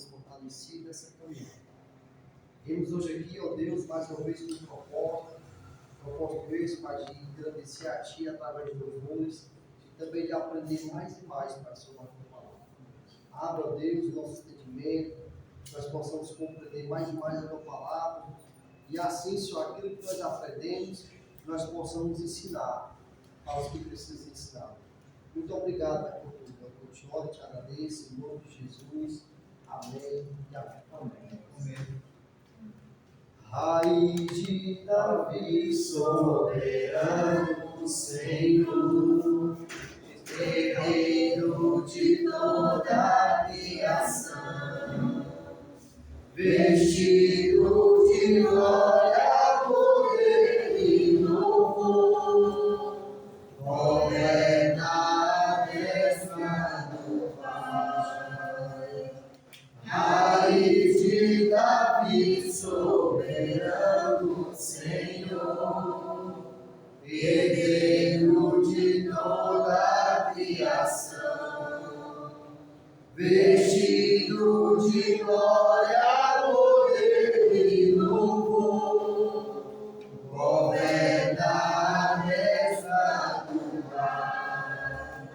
nos fortalecido nessa caminhada. Vimos hoje aqui, ó Deus, mais uma vez com propósito esse, Pai, de agradecer a Ti através de louvores e também de aprender mais e mais, Pai, sobre a Tua palavra. Abra, ó Deus, o nosso entendimento, que nós possamos compreender mais e mais a Tua palavra e assim, Senhor, aquilo que nós aprendemos, nós possamos ensinar aos que precisam ensinar. Muito obrigado, Pai, por tudo. Eu continuo a te agradeço, em nome de Jesus. Amém e amém. Amém. Raiz de Davi, soberano Senhor, guerreiro de toda a criação, vestido de glória, poder e louvor, governa a destra do Pai. Raiz de Davi, soberano Senhor, herdeiro de toda a criação, vestido de glória, poder e louvor, governa a destra do Pai.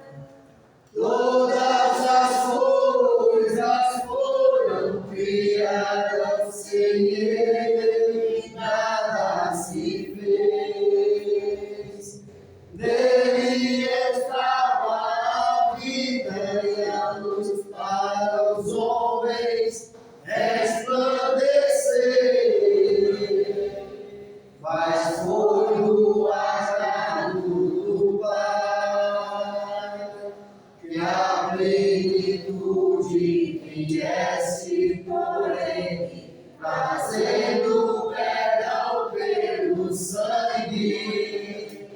Todas as coisas foram criadas sem Ele, nada se fez. Nele estava a vida e a luz para os homens resplandecer. Mas foi o agrado do Pai que a plenitude viesse por ele, trazendo perdão pelo sangue,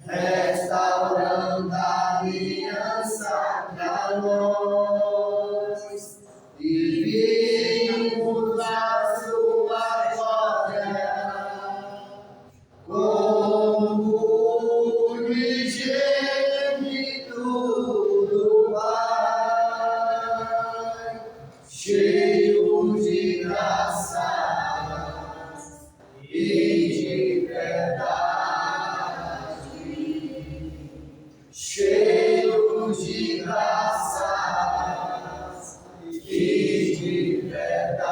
restaurando a aliança pra nós, e vimos a sua glória como unigênito do Pai, cheio de graça e de verdade, cheio de graça e de verdade.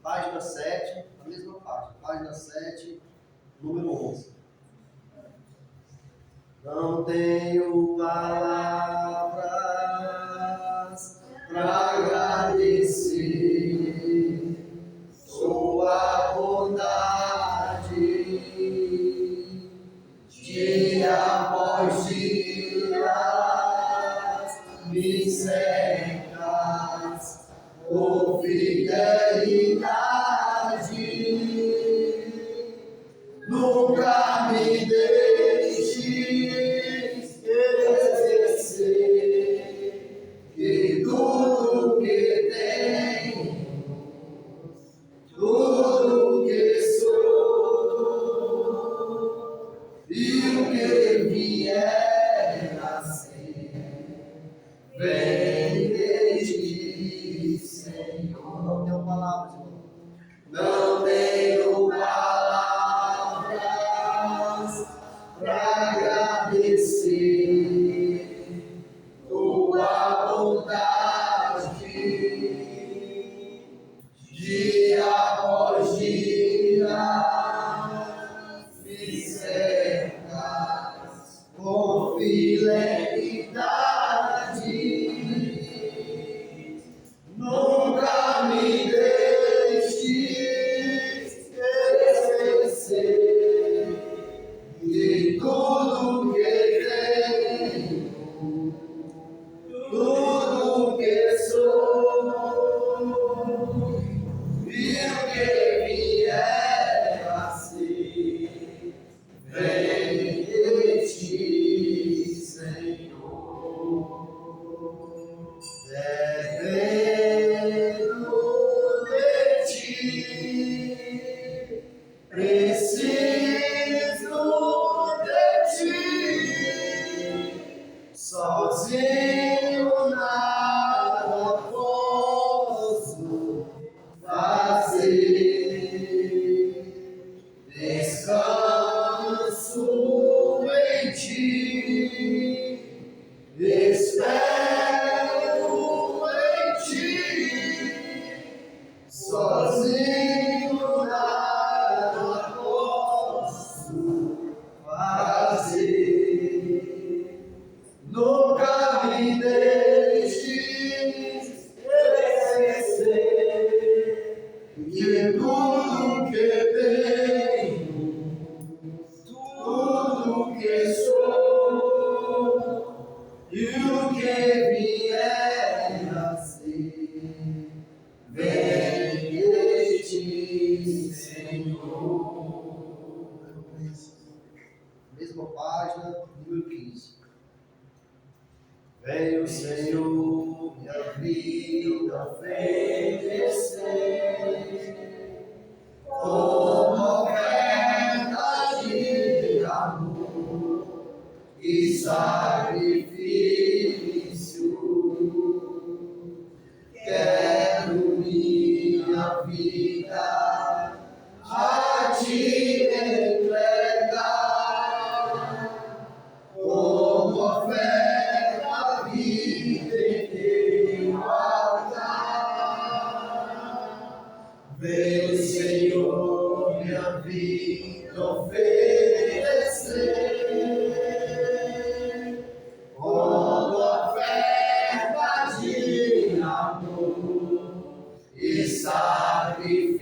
Página 7, a mesma página 7, número 11. Não tenho palavras para agradecer sua bondade, dia após dia, me cercas com fidelidade. Nunca me deixes esquecer que tudo que tenho, tudo que sou e o que vier a ser, vem desde Senhor. Não tenho palavras, irmão. Não tenho palavras para agradecer tua bondade, dia após dia, me cercas com fidelidade. sozinho nada posso fazer. Descanso em ti, espero em ti. Sozinho nada posso fazer. Nunca me deixes esquecer que tudo que tenho, tudo que sou e o que vier a ser, vem de ti, Senhor. Mesma página, número 15. Vem o Senhor, minha vida oferecer, como oferta de amor e sacrifício. Quero minha vida a te entregar, como oferta viva em teu altar. Vem, Senhor, minha vida oferecer, como oferta de amor e sacrifício.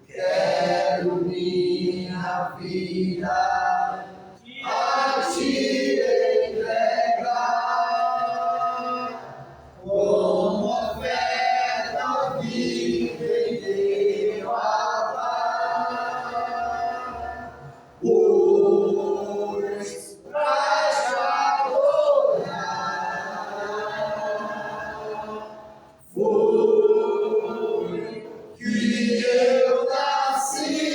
Quero minha vida a te entregar, como oferta viva em teu altar. Pois pra te adorar foi que eu nasci.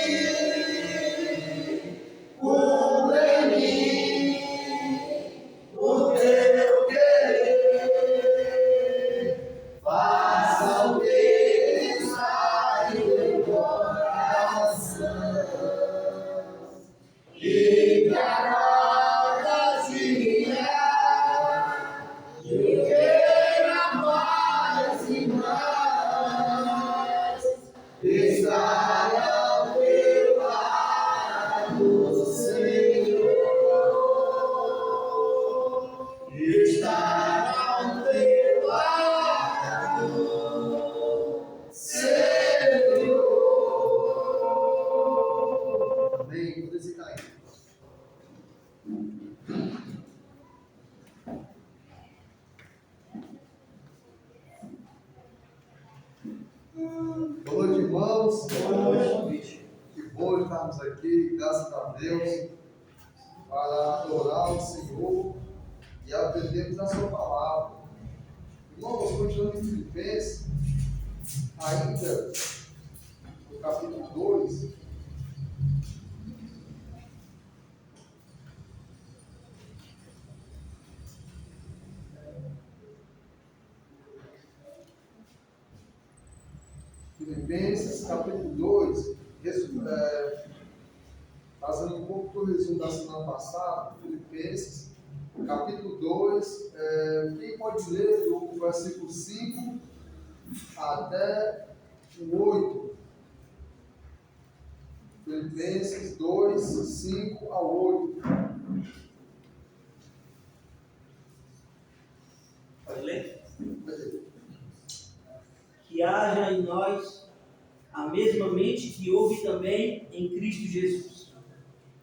Cumpre em mim o teu querer, faça o que está em teu coração, e que agrada de eu queira mais e mais estar ao teu lado, Senhor, estar ao teu lado, Senhor. Amém. Vou decidir aí. Boa noite, irmãos. Boa noite. Que bom estarmos aqui, graças a Deus, para adorar o Senhor e aprendermos a sua palavra. Irmãos, continuando em Filipenses, ainda no capítulo 2. Filipenses, capítulo 2, fazendo um pouco do resumo da semana passada, Filipenses, capítulo 2, quem pode ler do versículo 5 até o 8? Filipenses 2, 5 ao 8. Pode ler? Que haja em nós a mesma mente que houve também em Cristo Jesus,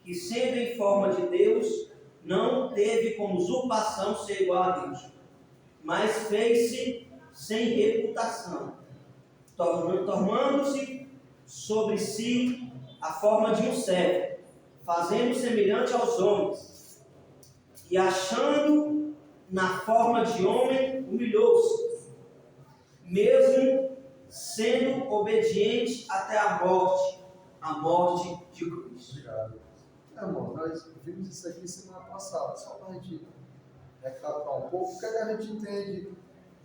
que sendo em forma de Deus, não teve como usurpação ser igual a Deus, mas fez-se sem reputação, tornando-se sobre si a forma de um servo, fazendo semelhante aos homens, e achando na forma de homem, humilhou-se, mesmo sendo obediente até a morte de cruz. Obrigado. Irmão, nós vimos isso aqui semana passada, só para a gente recapitular um pouco. O que a gente entende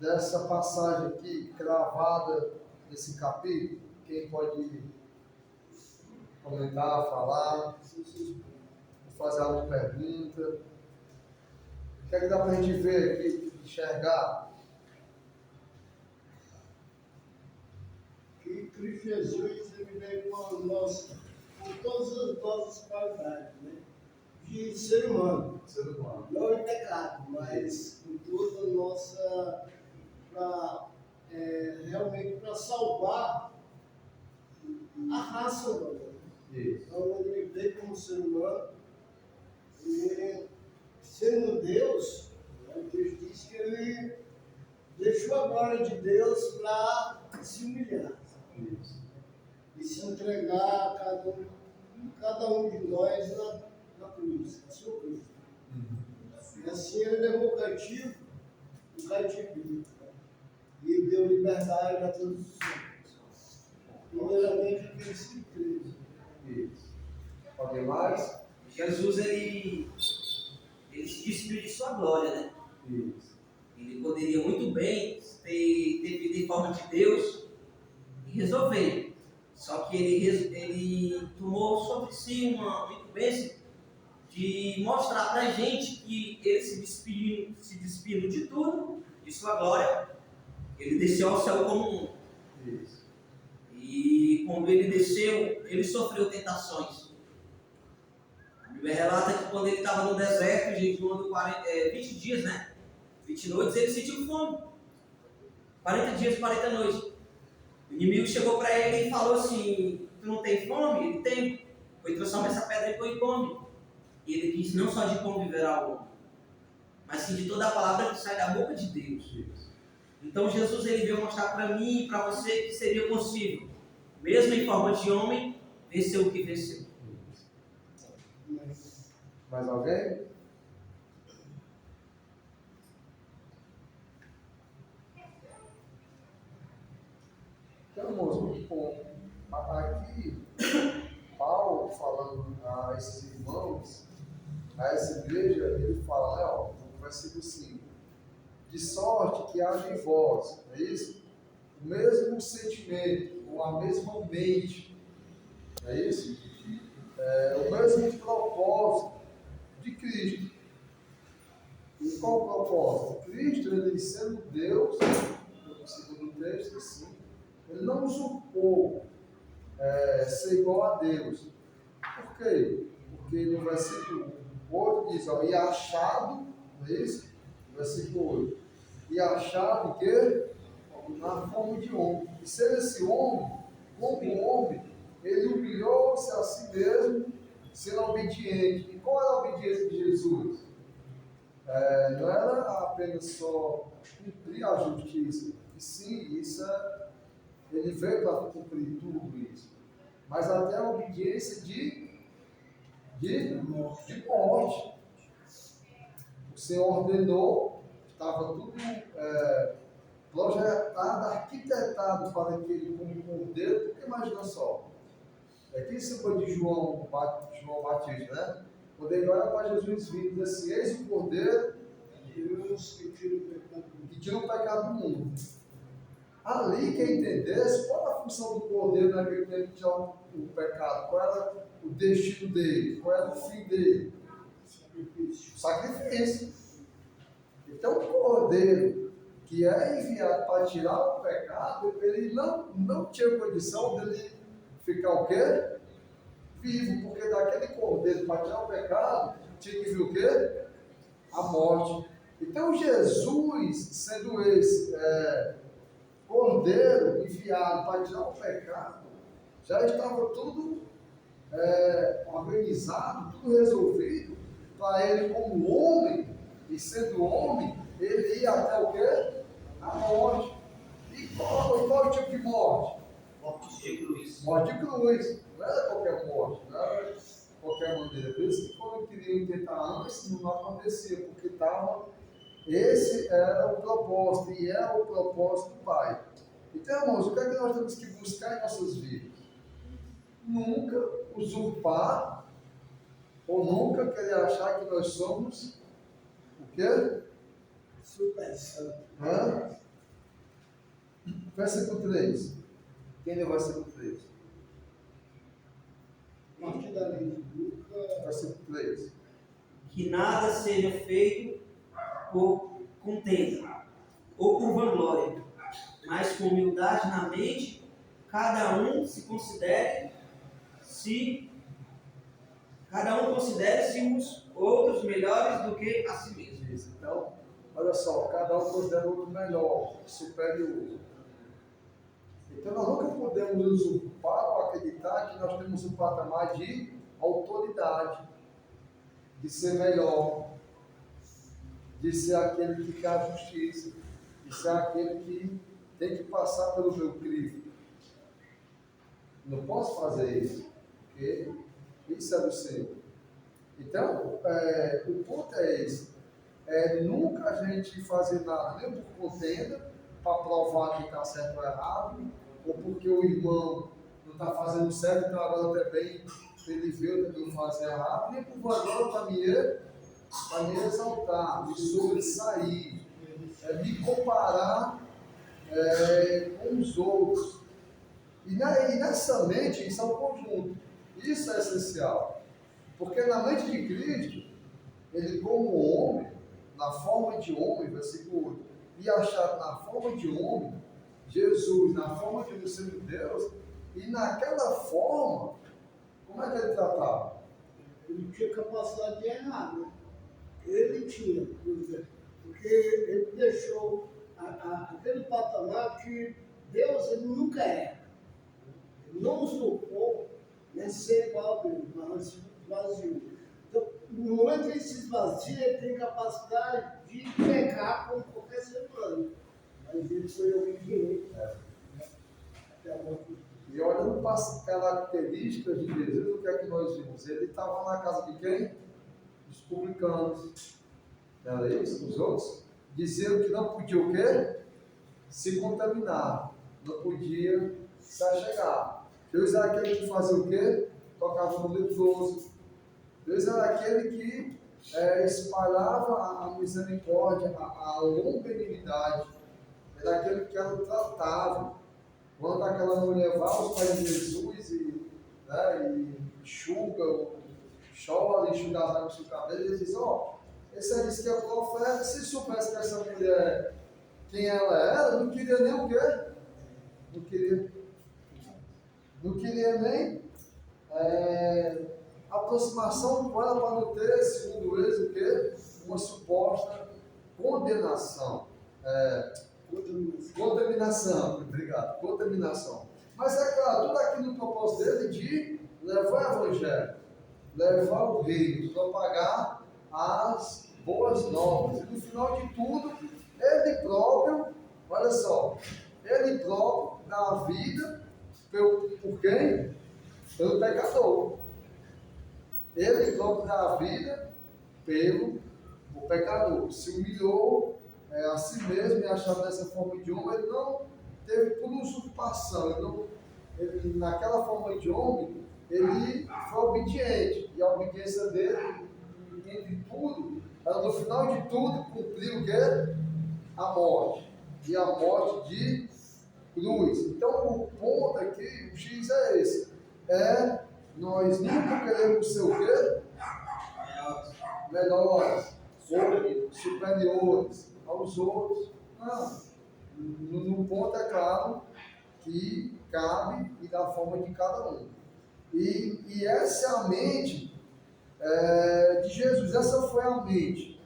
dessa passagem aqui, cravada nesse capítulo? Quem pode comentar, falar, fazer alguma pergunta? O que dá para a gente ver aqui, enxergar? Que Cristo Jesus ele veio com todas as nossas qualidades, né? De ser humano. Não em pecado, mas com toda a nossa. Realmente para salvar a raça humana. Então ele veio como ser humano e sendo Deus, Deus disse que ele deixou a glória de Deus para se humilhar. E se entregar a cada um de nós na cruz, na sua cruz. E assim ele levou o cativo e deu liberdade a todos os homens. Primeiramente, aqueles que creem. Isso. Alguém mais? Jesus, ele se despiu de sua glória, né? Isso. Ele poderia muito bem ter vivido em forma de Deus e resolver. Só que ele tomou sobre si uma incumbência de mostrar para a gente que ele se despindo de tudo, de sua glória, ele desceu ao céu como um. Isso. E quando ele desceu, ele sofreu tentações. A Bíblia relata que quando ele estava no deserto, jejuando 20 dias, né? 20 noites, ele sentiu fome. 40 dias, 40 noites. O inimigo chegou para ele e falou assim: tu não tem fome? Ele tem. Foi transformar essa pedra e foi come. E ele disse: não só de pão viverá o homem, mas sim de toda a palavra que sai da boca de Deus. Então Jesus ele veio mostrar para mim e para você que seria possível, mesmo em forma de homem, vencer o que venceu. Mais alguém? Então, irmãos, muito bom. Aqui, Paulo falando a esses irmãos, a essa igreja, ele fala, né, ó, no versículo 5, de sorte que haja em vós, é isso? O mesmo sentimento, ou a mesma mente, é isso? O mesmo propósito de Cristo. E qual o propósito? Cristo, ele sendo Deus, segundo o texto, assim, ele não usurpou ser igual a Deus. Por quê? Porque no versículo 8 diz, ó, e achado, não é isso? No versículo 8, e achado o quê? Na forma de homem. E sendo esse homem, como homem, ele humilhou-se a si mesmo, sendo obediente. E qual era a obediência de Jesus? Não era apenas só cumprir a justiça, e sim, ele veio para cumprir tudo isso, mas até a obediência de morte. O Senhor ordenou, estava tudo projetado, arquitetado para que ele, como cordeiro, porque imagina só, quem se foi de João Batista, né? Quando ele olha para Jesus vindo e diz assim, eis o cordeiro que tira o pecado do mundo. Ali, quem entendesse, qual era a função do cordeiro naquele tempo de tirar o pecado? Qual era o destino dele? Qual era o fim dele? O sacrifício. Então, o cordeiro que é enviado para tirar o pecado, ele não tinha condição dele ficar o quê? Vivo, porque daquele cordeiro para tirar o pecado, tinha que vir o quê? A morte. Então, Jesus, sendo esse cordeiro enviado para tirar o pecado, já estava tudo organizado, tudo resolvido, para ele como homem, e sendo homem, ele ia até o quê? A morte. E qual tipo de morte? Morte de cruz. Morte de cruz. Não era qualquer morte, não era qualquer maneira. Por isso que quando queriam tentar antes, não acontecia, porque esse era o propósito, e é o propósito do Pai. Então, irmãos, o que é que nós temos que buscar em nossas vidas? Nunca usurpar ou nunca querer achar que nós somos o quê? Super santo. Hã? Versículo 3. Quem leu o versículo 3? A partir da lei de Lucas. Versículo 3. Que nada seja feito por contenda ou por vanglória, mas com humildade na mente, cada um considere-se os outros melhores do que a si mesmo. Isso. Então, olha só, cada um considera o outro melhor, superior. Então, nós nunca podemos nos usurpar ou acreditar que nós temos um patamar de autoridade, de ser melhor, de ser aquele que quer a justiça, de ser aquele que tem que passar pelo meu crivo. Não posso fazer isso, porque isso é do Senhor. Então, o ponto é esse. Nunca a gente fazer nada, nem por contenda, para provar que está certo ou errado, ou porque o irmão não está fazendo certo, então agora até bem ele vê eu fazer errado, nem por valor para me exaltar, me sobressair, me comparar com os outros. E nessa mente, isso é um conjunto. Isso é essencial. Porque na mente de Cristo, ele como homem, na forma de homem, versículo 8, e achado na forma de homem, Jesus na forma de sendo Deus, e naquela forma, como é que ele tratava? Ele tinha capacidade de errar, né? Ele tinha, porque ele deixou aquele patamar que Deus ele nunca erra. Ele não usurpou, nem ser igual a Deus, mas se esvaziou. Então, no momento que ele se esvazia, ele tem capacidade de pecar como qualquer ser humano. Mas ele foi obediente. Até a morte. E olhando para as características de Jesus, o que é que nós vimos? Ele estava na casa de quem? Dos publicanos. Não era isso? Os outros? Diziam que não podia o quê? Se contaminar. Não podia se achegar. Deus era aquele que fazia o quê? Tocava no leproso. Deus era aquele que espalhava a misericórdia, a longanimidade. Era aquele que era tratável. Quando aquela mulher vai aos pés de Jesus e enxuga, chora, enxuga as águas do cabelo, ele diz, esse aí disse que é profeta, se soubesse que essa mulher, quem ela era, não queria nem o quê? Não queria nem aproximação com ela para não ter, segundo eles, o quê? Uma suposta condenação. Contaminação, obrigado, contaminação. Mas é claro, tudo aqui no propósito dele de levar o evangelho, levar o reino, propagar as boas novas. E no final de tudo, ele próprio, olha só, ele próprio dá a vida por quem? Pelo pecador. Ele próprio dá a vida pelo pecador. Se humilhou a si mesmo e achado dessa forma de homem, ele não teve por usurpação, ele, naquela forma de homem, ele foi obediente, e a obediência dele, entre tudo, ela no final de tudo cumpriu o quê? A morte, e a morte de cruz. Então o ponto aqui, o X é esse, nós nunca queremos ser o quê? Melhores, superiores aos outros. Não. No ponto é claro que cabe e da forma de cada um. E essa é a mente de Jesus. Essa foi a mente.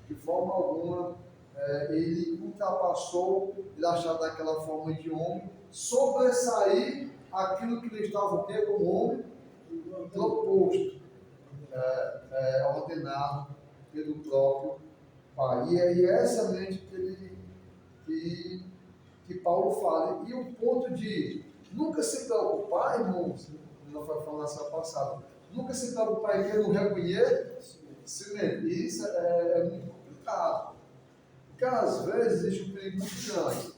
De forma alguma, ele ultrapassou, ele achava daquela forma de homem, sobressair aquilo que ele estava o quê? Como homem proposto, ordenado pelo próprio Pai. E é essa mente que Paulo fala. E o ponto de nunca se preocupar, irmãos, não foi falar semana passada, nunca se preocupar em quem não reconhecimento. Isso é muito complicado. Porque às vezes existe um perigo muito grande.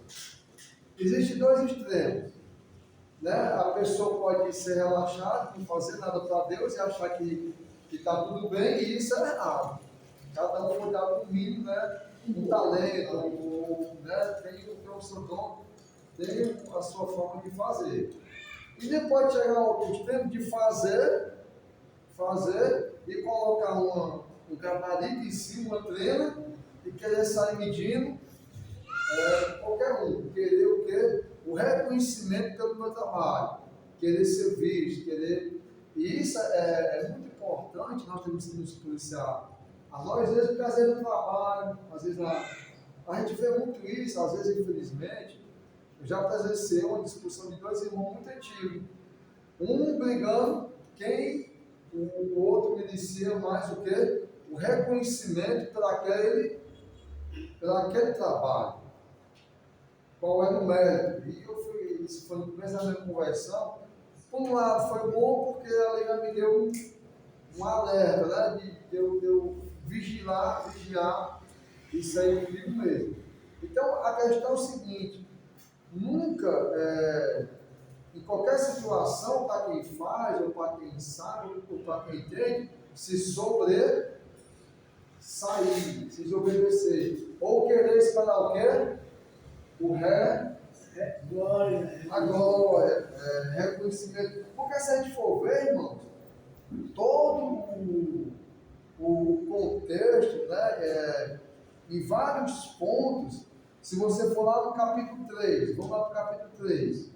Existem dois extremos. né, a pessoa pode ser relaxada, não fazer nada para Deus e achar que está tudo bem, e isso é errado. Cada um foi dado um mínimo, né, um talento, né, tem o seu dom, tem a sua forma de fazer. E depois chegar ao tempo de fazer e colocar um gabarito em cima, uma trena, e querer sair medindo qualquer um, querer o quê? O reconhecimento pelo meu trabalho, querer ser visto, querer. E isso é muito importante, nós temos que nos policiar. A nós, às vezes, às vezes no trabalho, às vezes a gente vê muito isso, às vezes, infelizmente. Eu já presenciei uma discussão de dois irmãos muito antigos. Um brigando, quem o outro merecia mais o quê? O reconhecimento por aquele trabalho. Qual era o mérito? E isso foi no começo da minha conversão. Por um lado foi bom porque ela já me deu um alerta, né? De eu vigiar isso aí comigo mesmo. Então a questão é o seguinte: nunca, em qualquer situação, para quem faz, ou para quem sabe, ou para quem entende, se sobressair, se desobedecer, ou querer esperar o quê? A glória, reconhecimento. Porque se a gente for ver, irmãos, todo o contexto, né, em vários pontos, se você for lá no capítulo 3, vamos lá para o capítulo 3.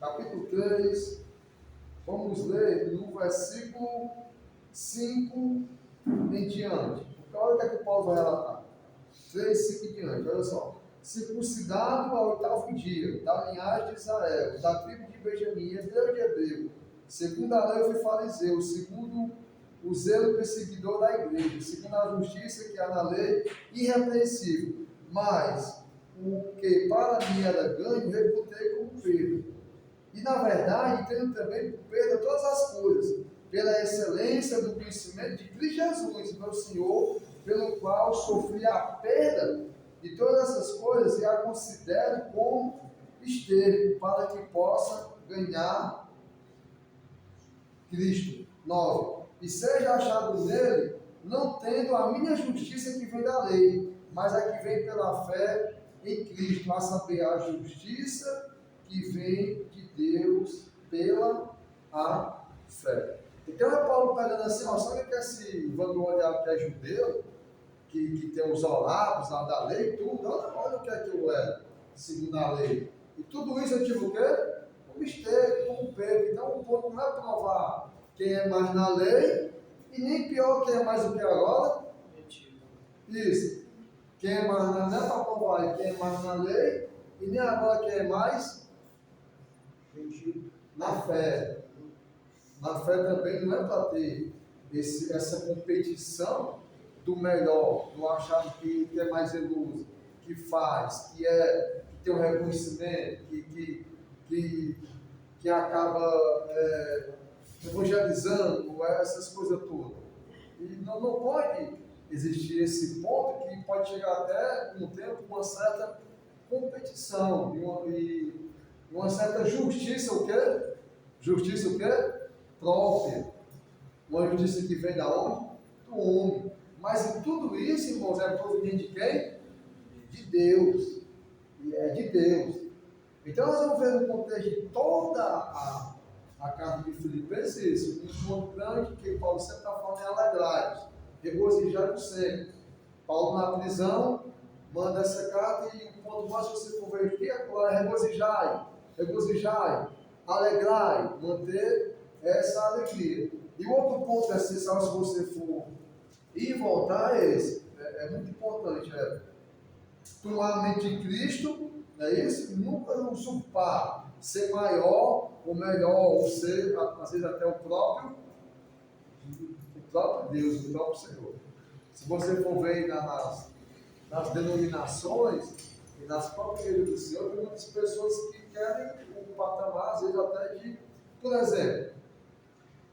Capítulo 3, vamos ler no versículo 5 em diante. Então, olha o que é que Paulo vai relatar. 3, 5 em diante, olha só. Circuncidado ao 8º dia, da linhagem de Israel, da tribo de Benjamim, hebreu de hebreu, segundo a lei eu fui fariseu, segundo o zelo perseguidor da igreja, segundo a justiça que há na lei, irrepreensível. Mas o que para mim era ganho, reputei como perda. E na verdade, tendo também por perda todas as coisas, pela excelência do conhecimento de Cristo Jesus, meu Senhor, pelo qual sofri a perda de todas essas coisas e a considero como esterco, para que possa ganhar Cristo. 9. E seja achado nele, não tendo a minha justiça que vem da lei, mas a que vem pela fé em Cristo, a saber, a justiça que vem de Deus pela a fé. Então é Paulo pegando assim, ó, sabe que esse vangloriado que é judeu, que tem os oráculos lá da lei e tudo, olha o que é que eu era, segundo a lei. E tudo isso eu tive o quê? Um mistério, como Pedro. Então o ponto não é provar quem é mais na lei, e nem pior quem é mais o que agora? Isso. Quem é mais na lei, não é para provar quem é mais na lei, e nem agora quem é mais na fé. Na fé também não é para ter essa competição do melhor, do achado que é mais zeloso, que faz, que tem um reconhecimento, que acaba evangelizando, essas coisas todas. E não pode existir esse ponto que pode chegar até, com o tempo, uma certa competição e uma certa justiça, o quê? Justiça o quê? Própria. Uma justiça que vem da onde? Do homem. Mas em tudo isso, irmãos, é proveniente de quem? De Deus. E é de Deus. Então nós vamos ver no contexto de toda a carta de Filipenses isso, um ponto grande que Paulo sempre está falando é alegrai-vos, regozijai-vos sempre. Paulo na prisão manda essa carta e o ponto mais que você for ver aqui agora é regozijai, alegrai, manter essa alegria. E o outro ponto essencial, se você for ir e voltar, é esse. É muito importante. Tomar a mente de Cristo, não é isso? Nunca usurpar, ser maior ou melhor, ou ser, às vezes, até o próprio Deus, o próprio Senhor. Se você for ver nas denominações e nas próprias igrejas do Senhor, tem muitas pessoas que querem um patamar, às vezes até de, por exemplo,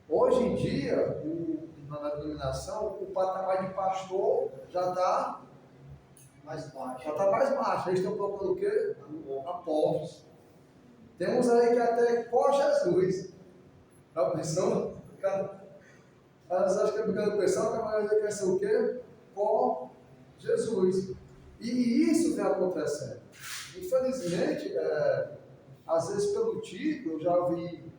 hoje em dia, na denominação, o patamar de pastor já está Mais baixo. já está mais baixo. Eles estão procurando o quê? Apóstolos. Temos aí que até pós-Jesus. Já pensou? Elas acham que é brincando com o pessoal, que a maioria quer ser o quê? Pós-Jesus. E isso vem acontecendo. Infelizmente, às vezes pelo título, eu já vi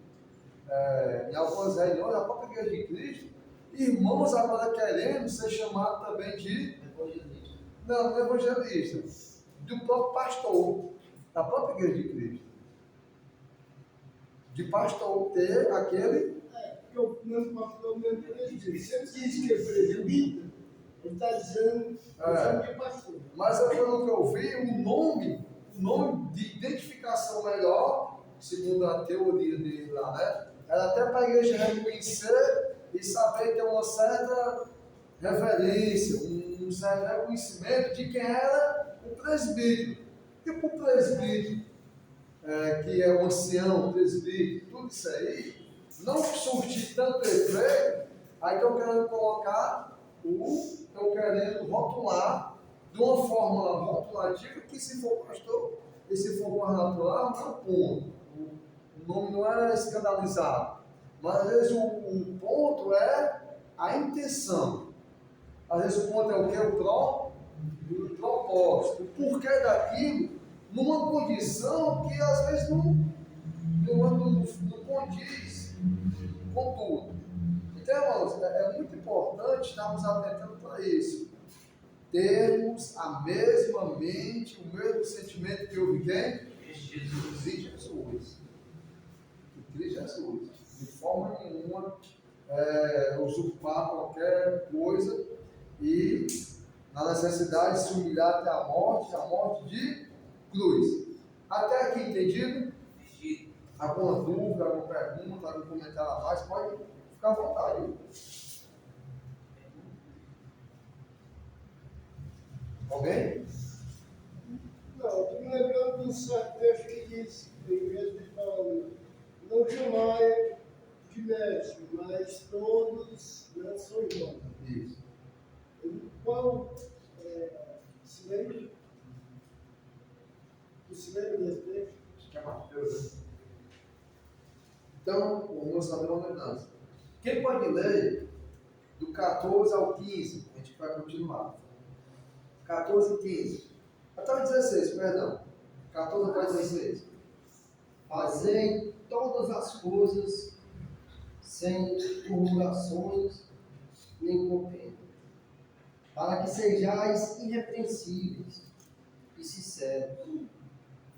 em algumas reuniões da própria Igreja de Cristo, irmãos agora querendo ser chamados também de Evangelista. não evangelista, do próprio pastor, da própria Igreja de Cristo. De pastor ter aquele. Porque o meu pastor mesmo diz, se ele diz que é presbítero, ele está dizendo de pastor. Mas pelo que eu vi, o nome de identificação melhor, segundo a teoria dele lá, né? Era até para a igreja reconhecer e saber ter uma certa reverência, um certo reconhecimento de quem era o presbítero. Tipo o presbítero, que é o ancião, o presbítero, tudo isso aí, não surtir tanto efeito, aí estão querendo colocar estão querendo rotular de uma forma rotulativa que se for pastor e se for mais natural, não ponto. O nome não é escandalizado. Mas às vezes o ponto é a intenção. Às vezes o ponto é o que? O propósito. O porquê daquilo numa condição que às vezes não condiz com tudo. Então, irmãos, é muito importante estarmos atentando para isso. Termos a mesma mente, o mesmo sentimento que houve quem? Jesus. Em Jesus. Em Cristo Jesus. De forma nenhuma usurpar qualquer coisa e, na necessidade, se humilhar até a morte de cruz. Até aqui entendido? Alguma dúvida, alguma pergunta, algum comentário a mais? Pode ficar à vontade. Alguém? Não, eu estou me lembrando de um certo texto que diz, em vez de falar, não chamai de mestre, mas todos são irmãos. Isso. Qual se lembra? Tu se lembra desse texto? Acho que é Mateus, né? Então, vamos saber uma mudança. Quem pode ler do 14 ao 15? A gente vai continuar. 14 e 15. Até o 16, perdão. 14 até o 16. Fazei todas as coisas sem murmurações nem contenda, para que sejais irrepreensíveis e sinceros,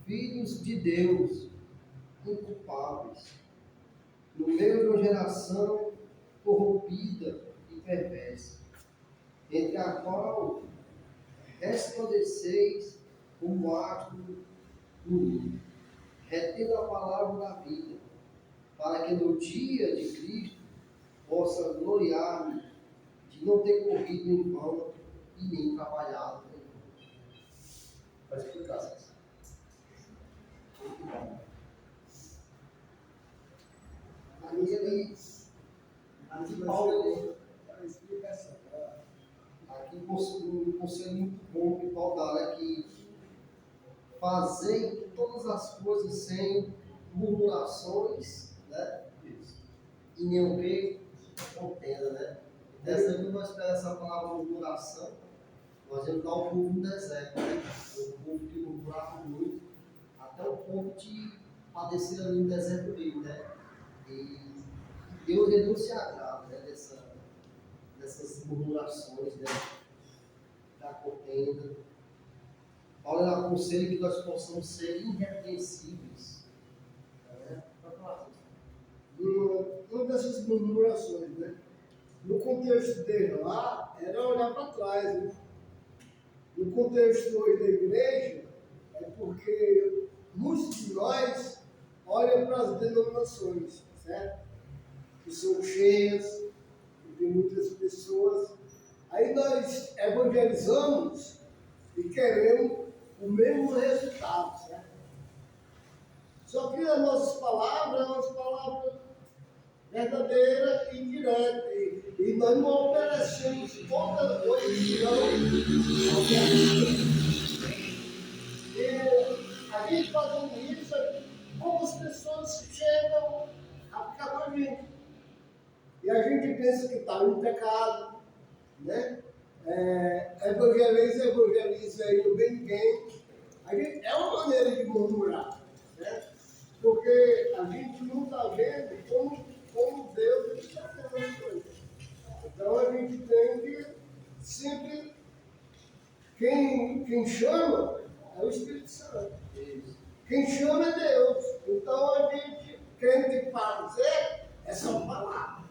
filhos de Deus, inculpáveis, no meio de uma geração corrompida e perversa, entre a qual resplandeceis como astro no mundo, retendo a palavra da vida, para que no dia de Cristo possa gloriar-me de não ter corrido em vão e nem trabalhado em vão. Vai explicar, César. Aqui Paulo, aqui um conselho muito bom que Paulo dá, é que fazei todas as coisas sem murmurações, né? E nenhum que contenda, né? Essa aqui nós pegamos essa palavra murmuração, nós vamos dar o povo no deserto, né? O povo que murmurava muito, até o ponto de padecer ali no deserto dele, né? E Deus ele não se agrada, né? Dessas murmurações, né? Da contenda. Paulo aconselha que nós possamos ser irrepreensíveis. Né? Uma dessas murmurações, né? No contexto dele lá, era olhar para trás, né? No contexto hoje da igreja, é porque muitos de nós olham para as denominações, certo? Que são cheias, que tem muitas pessoas. Aí nós evangelizamos e queremos o mesmo resultado, certo? Só que as nossas palavras verdadeiras e diretas, E nós não oferecemos toda coisa ao que a gente tem. E a gente fazendo isso, poucas pessoas chegam a ficar com a gente. E a gente pensa que está em pecado, né? Evangeliza aí no bem ninguém. É uma maneira de murmurar, né? Porque a gente não está vendo como Deus está fazendo as coisas. Então a gente tem que sempre. Quem chama é o Espírito Santo. Quem chama é Deus. Então a gente tem que fazer é só falar.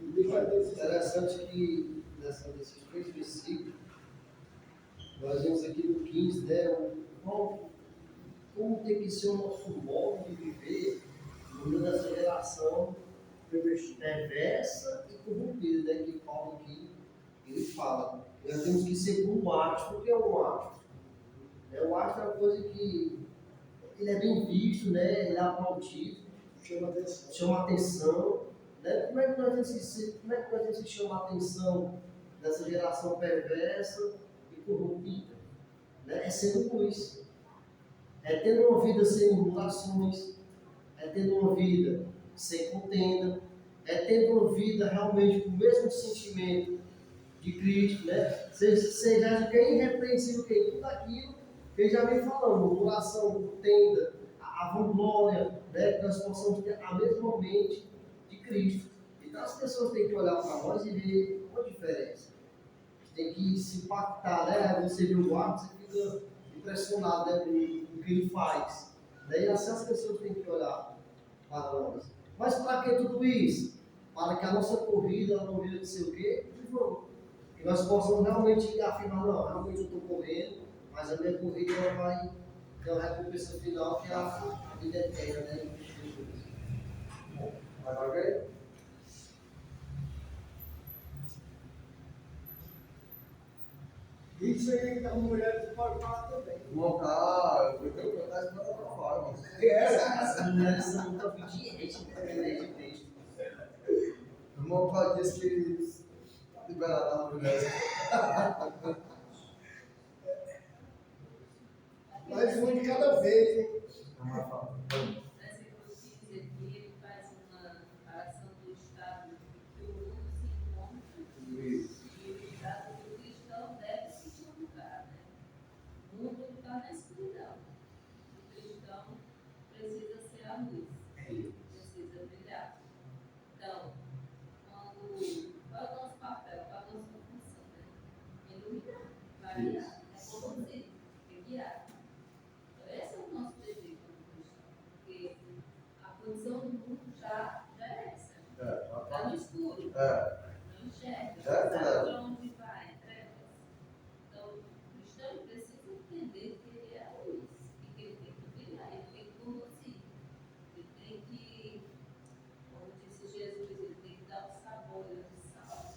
Interessante que nesses 3 versículos, nós vemos aqui no 15, né? Como tem que ser o nosso modo de viver no meio dessa geração perversa e corrompida, né? Que Paulo aqui ele fala. Nós temos que ser como astro. O que é um astro? O astro é uma coisa que ele é bem visto, né? Ele é aplaudido, chama atenção. Né? Como é que nós temos que chamar a atenção dessa geração perversa e corrompida? Né? É sendo luz. É tendo uma vida sem murmurações. É tendo uma vida sem contenda. É tendo uma vida realmente com o mesmo sentimento de Cristo, né? Seja irrepreensível que tudo aquilo que ele já vem falando, murmuração, contenda, a vanglória, né? Que nós possamos ter a mesma mente de Cristo. Então as pessoas têm que olhar para nós e ver uma diferença. Tem que se impactar, né? Você vê o guarda, você fica impressionado, né, com o que ele faz. Daí assim as pessoas têm que olhar para nós. Mas para que tudo isso? Para que a nossa corrida, ela não vira de ser o quê? De vão. Que nós possamos realmente afirmar, não, realmente eu estou correndo, mas a minha corrida ela vai ter uma recompensa final, que é a vida eterna, né? Bom, vai lá, ver? Isso aí que a mulher pode falar também. Irmão, cara, eu tenho que cantar isso para fora, mano. As mulheres são muito obedientes, né? De Cristo. O irmão Paulo disse que ele liberava a mulher. Mas um de cada vez, hein? Vamos lá, Nessa inclusive aqui, ele faz uma comparação do estado que o mundo se encontra e o estado que o cristão deve se encontrar, né? O mundo está na escuridão. O cristão precisa ser a luz, precisa brilhar. Então, qual é o nosso papel, qual é a nossa função, né? Iluminar, variar, conduzir, guiar. Então, esse é o nosso dever como cristão, porque a condição do mundo já é essa. Está no escuro, não enxerga, Já não é. sabe para onde vai, trevas. Então, o cristão precisa entender que ele é a luz e que ele tem que brilhar, ele tem que conduzir, ele tem que, como disse Jesus, ele tem que dar o sabor, ele é o sal,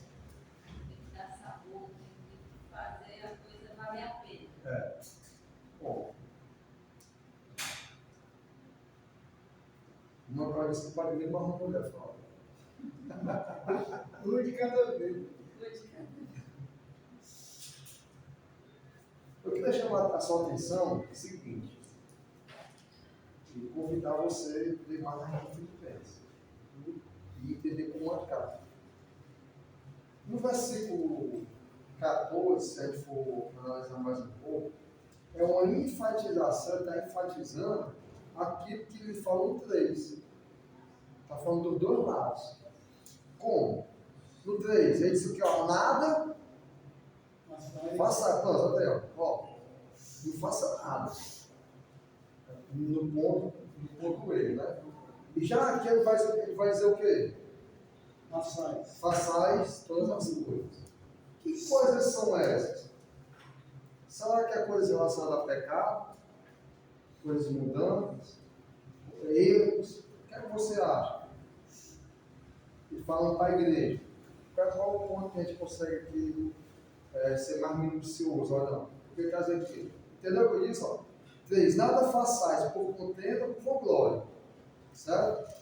tem que dar sabor, tem que fazer a coisa valer a pena. Bom. Uma coisa que você pode ver uma mulher fala. Um de cada vez. Eu queria chamar a sua atenção o seguinte, e convidar você a ler mais a Filipenses e entender como é cá. No versículo 14, se a gente for analisar mais um pouco, é uma enfatização, está enfatizando aquilo que ele falou no 3. Está falando dos dois lados. Como? No 3, ele disse que nada. Faça, não, até não faça nada. No ponto ele, né? E já aqui ele vai dizer o quê? Façais todas as coisas. Que coisas são essas? Será que é coisa relacionada a pecado? Coisas mudantes? Erros? O que é que você acha? E falando para a igreja. Qual o ponto que a gente consegue aqui ser mais minucioso? Olha não. Porque caso aqui. Entendeu o que eu disse? Ó? 3. Nada façais por contenda ou por glória. Certo?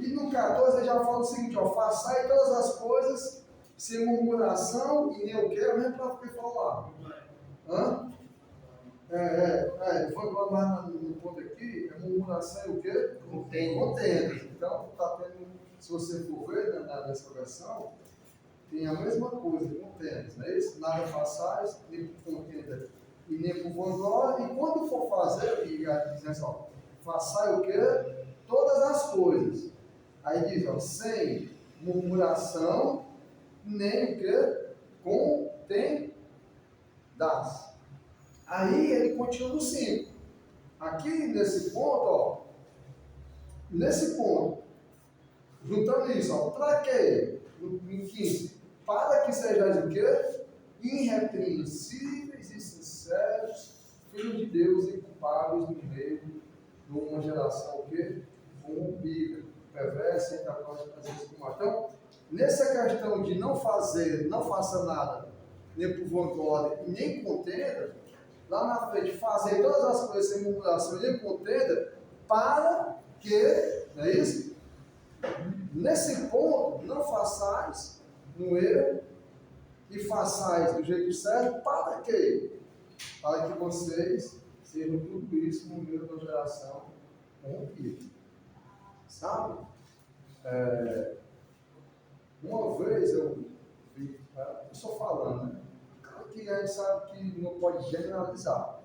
E no 14 ele já fala o seguinte, ó, façai todas as coisas sem murmuração e nem o quê? A mesma palavra que ele falou lá. Hã? Foi lá no ponto aqui, é murmuração e o quê? Contenda. Então, tá tendo, se você for ver nessa versão, tem a mesma coisa, contenda, não é isso? Nada façais, nem por contenda e nem por vanglória, e quando for fazer, e aí diz assim, ó, façai o quê? Todas as coisas. Aí diz, ó, sem murmuração, nem o quê? Contendas. Aí ele continua no 5. Aqui nesse ponto, ó, juntando isso, ó, para quê? No 15, para que sejais o quê? Irrepreensíveis e sinceros, filhos de Deus e culpados no meio de uma geração o quê? Corrompida, perversa e capaz de fazer isso com mal. Então, nessa questão de não faça nada, nem por vanglória e nem contenda, lá na frente, fazer todas as coisas sem murmuração e nem contenda, para que, não é isso? Nesse ponto, não façais no erro e façais do jeito certo, para quê? Para que vocês sejam tudo isso no meio da geração corrompida. Sabe? Uma vez eu estou falando, né? Claro que a gente sabe que não pode generalizar.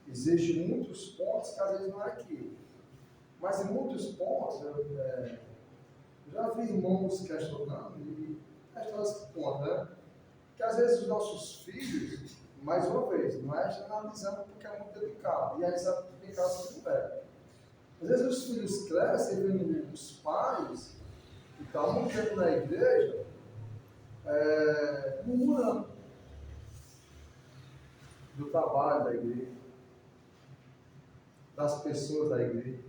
Existem muitos pontos que às vezes não é aquilo. Mas em muitos pontos, eu já vi irmãos questionando, e questionando esse ponto, né? Que às vezes os nossos filhos, mais uma vez, não é generalizando porque é muito delicado, e a gente sabe que tem casos que não é. Às vezes os filhos crescem vendo os pais, que estão muito tempo na igreja, murmurando do trabalho da igreja, das pessoas da igreja,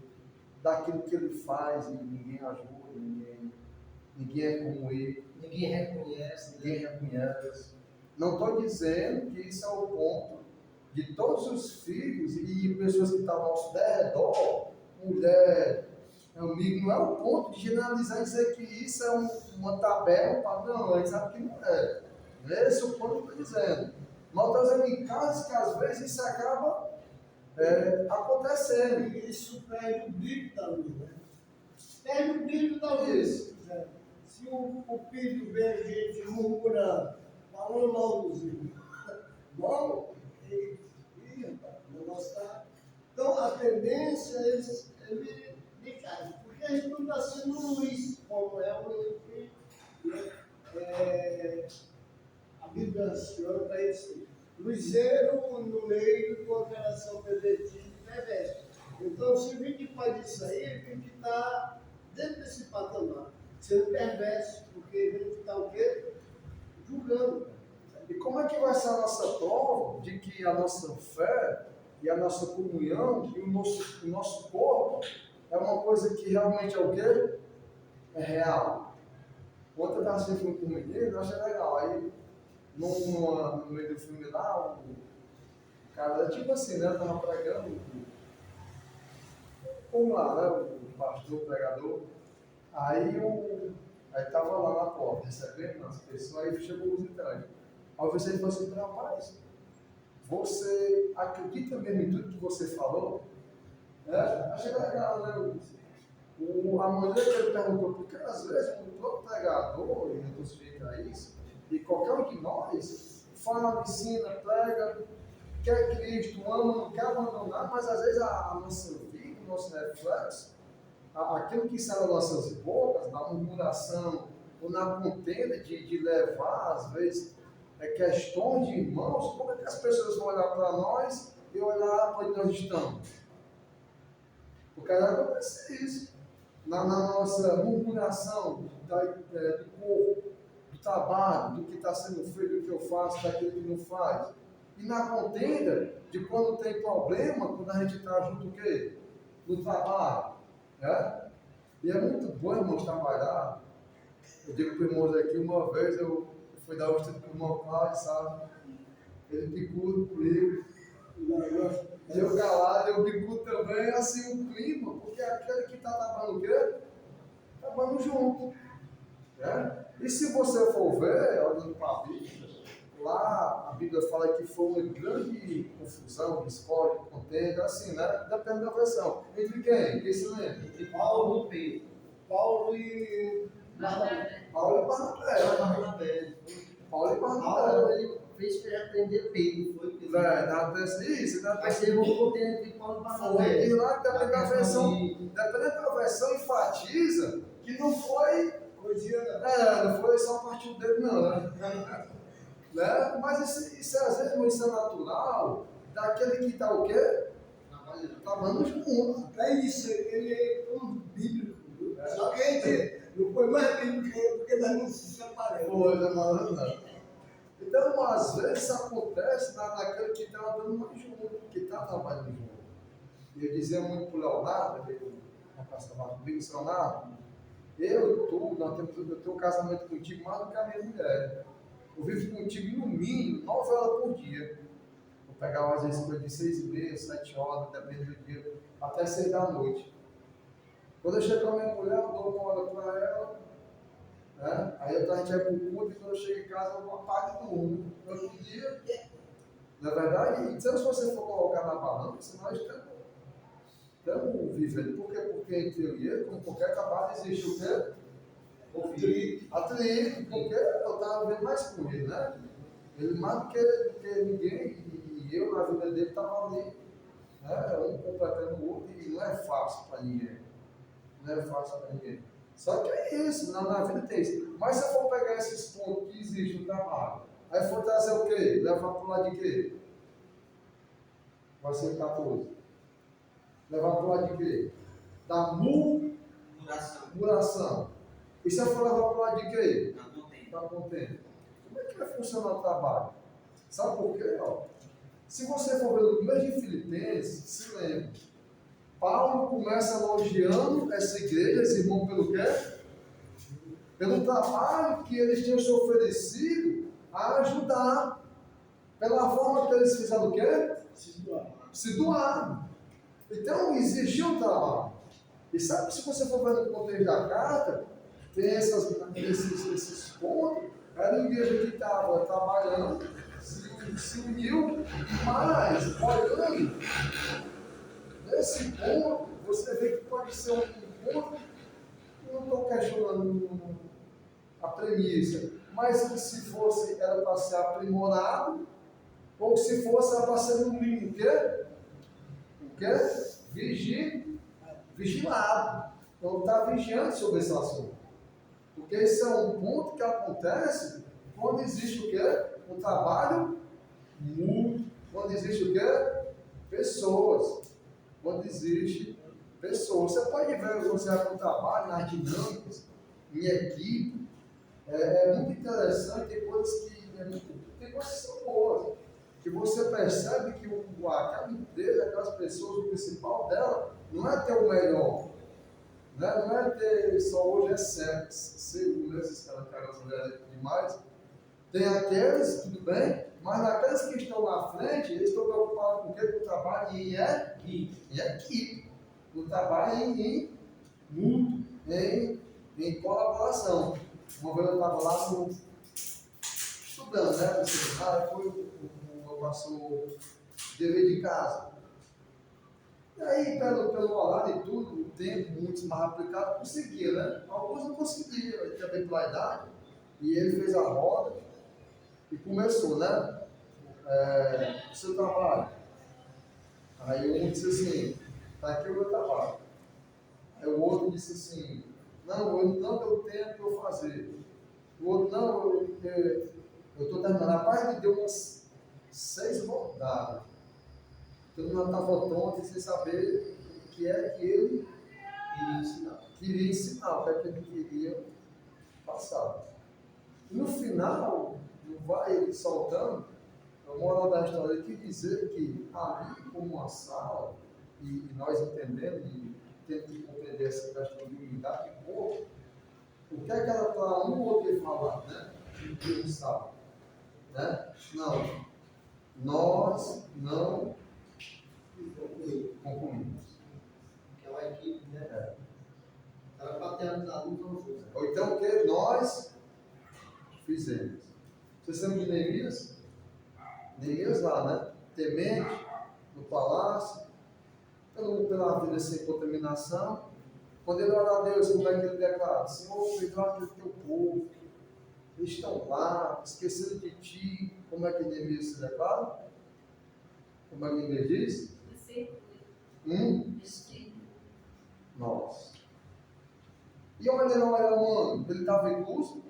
daquilo que ele faz e ninguém ajuda, ninguém é como ele, Ninguém reconhece. Não estou dizendo que isso é o ponto de todos os filhos e pessoas que estão ao nosso redor, mulher, amigo, não é o ponto de generalizar e dizer que isso é uma tabela, um padrão, a gente sabe que não é. Não é esse o ponto que eu estou dizendo. Mas estou dizendo em casos que às vezes isso acaba acontecendo. Isso perde o brilho da luz, né? Perde o brilho da luz. Isso. Se o filho vê a gente murmurando, falando mal dos irmãos, bom, o negócio está. Então, a tendência é ele deixar, porque a gente não está sendo luz, como é o filho, né? A Bíblia chama para isso. Luzeiro no meio de uma geração pervertida e perversa. Então, se o gente faz isso aí, a gente está dentro desse patamar, sendo perverso, porque a gente está o quê? Julgando. E como é que vai ser a nossa prova de que a nossa fé e a nossa comunhão e o nosso corpo é uma coisa que realmente é o quê? É real. Ontem eu estava assistindo com o menino, eu achei legal. Aí, no meio do filme lá, o cara era tipo assim, né? Eu estava pregando, como lá, né? O pastor, o pregador. Aí estava lá na porta, recebendo as pessoas, aí chegou o visitante. Aí o visitante falou assim, rapaz, você acredita mesmo em tudo que você falou? Achei legal, né? A maneira que ele perguntou, porque às vezes o próprio pregador, e eu estou sujeito a isso, e qualquer um de nós fala, ensina, prega, quer Cristo, ama, não quer abandonar, mas às vezes a nossa vida, o nosso reflexo, aquilo que sai das nossas bocas, na murmuração, ou na contenda de levar, às vezes, questões de irmãos, como é que as pessoas vão olhar para nós e olhar para onde nós estamos? Porque vai acontecer isso. Na nossa murmuração do corpo, do trabalho, do que está sendo feito, do que eu faço, daquilo que não faz. E na contenda de quando tem problema, quando a gente está junto o quê? No trabalho. Né? E é muito bom, irmãos, trabalhar. Eu digo para os irmãos aqui, uma vez eu fui dar um estudo para o irmão Cláudio, sabe? Ele picou comigo. E eu calado, eu bico também, assim, o clima, porque aquele que está trabalhando o quê? estamos juntos. Né? E se você for ver, olhando para a Bíblia, lá a Bíblia fala que foi uma grande confusão, discórdia, contenda, assim, né? Depende da versão. Entre quem? Quem se lembra? Entre Paulo e Pedro. Paulo e Barnabé. Paulo e Barnabé. Barnabé. Paulo e Paulo, Barnabé. ele fez para aprender Pedro, foi Pedro. Na isso, na Aí teve um contenda entre Paulo e Foi, Barnabé. e lá dependendo da versão, de- enfatiza que não foi, Coisinha, não foi só partir dele, não, né? Né? Mas isso às vezes isso é natural daquele que está o quê? Trabalhando junto. até isso, ele é um bíblico. Só que a gente não foi mais bíblico que ele, porque nós não se separamos. Coisa malandra. Então, às vezes, isso acontece naquele que está andando mais junto, que está trabalhando junto. E eu dizia muito para o Leonardo, que eu passava comigo, Leonardo, eu e tu, eu tenho um casamento contigo mais do que a minha mulher. Eu vivo contigo no mínimo 9 horas por dia. Eu pegava às vezes coisa de 6h30, 7 horas, dependendo do dia, até 6 da noite. Quando eu chego com a minha mulher, eu dou uma hora para ela, né? Aí a gente vai para o culto e quando eu chego em casa eu apago e durmo. No outro dia, na verdade, então, se você for colocar na balança, nós estamos vivendo. Por quê? Porque entre eu e ele, como qualquer trabalho, existe o quê? Atrito, porque eu estava vivendo mais com ele, né? Ele mais do que ninguém, e eu na vida dele estava ali, né? Um completando o outro, e não é fácil para ninguém. Não é fácil para ninguém. Só que é isso, na vida tem isso. Mas se eu for pegar esses pontos que existem no trabalho, aí for trazer o quê? Levar para o lado de quê? Vai ser 14. Levar para o lado de quê? Da murmuração. E se eu for levar para o lado de quê? Da contenda. Como é que vai funcionar o trabalho? Sabe por quê? Ó? Se você for ver no começo de Filipenses, se lembra, Paulo começa elogiando essa igreja, esse irmão, pelo quê? Pelo trabalho que eles tinham se oferecido a ajudar. Pela forma que eles fizeram o quê? Se doaram. Então, existia um trabalho. E sabe, se você for ver no contexto da carta, tem esses pontos. Era uma igreja que estava trabalhando, se uniu, mas olhando nesse ponto, você vê que pode ser um ponto, eu não estou questionando a premissa, mas que se fosse, era para ser aprimorado, ou se fosse, era para ser no mínimo o quê? O quê? Vigilado. Então está vigiando sobre esse assunto. Porque esse é um ponto que acontece quando existe o quê? Um trabalho mútuo. Quando existe o quê? Pessoas. Quando existe pessoas. Você pode ver você no trabalho, nas dinâmicas, em equipe. É muito interessante, tem coisas que são boas. Que você percebe que aquela empresa, aquelas pessoas, o principal dela não é ter o melhor. Não é ter só hoje é certo, segundo esses caras que as mulheres demais. Tem aqueles, tudo bem, mas aqueles que estão na frente, eles estão preocupados com o quê? Com o trabalho em equipe. O trabalho em mútuo, em colaboração. Uma vez eu estava lá estudando, né? Eu passo o dever de casa. E aí, pelo horário e tudo, o tempo, muitos mais aplicados, conseguia, né? Alguns não conseguiam, ele também pela idade, e ele fez a roda e começou, né? O seu trabalho. Aí um disse assim, está aqui o meu trabalho. Aí o outro disse assim, não, eu não deu tempo para eu fazer. O outro, não, eu estou terminando. A paz me deu umas 6 rodadas. Todo mundo estava tonto e sem saber o que é que ele queria ensinar, o que é que ele queria passar. E no final, não vai ele soltando, a moral da história, ele quer dizer que ali, como uma sala, e nós entendemos, e temos que compreender essa questão de unidade de corpo, o que é que ela para um ou outro falar, né? Que não sabe, né? Não, nós não concluímos. Que é uma equipe, né? Era para ter ajudado uns aos outros. nós fizemos. Vocês lembram de Neemias? Neemias lá, né? Temente, no palácio, pela vida sem contaminação. Quando ele ora a Deus, como é que ele declara? Senhor, perdoa aquele teu povo. Eles estão lá, esquecendo de ti. Como é que Neemias se declara? Como é que Neemias diz? Nossa. E onde ele não era humano? Ele estava em curso?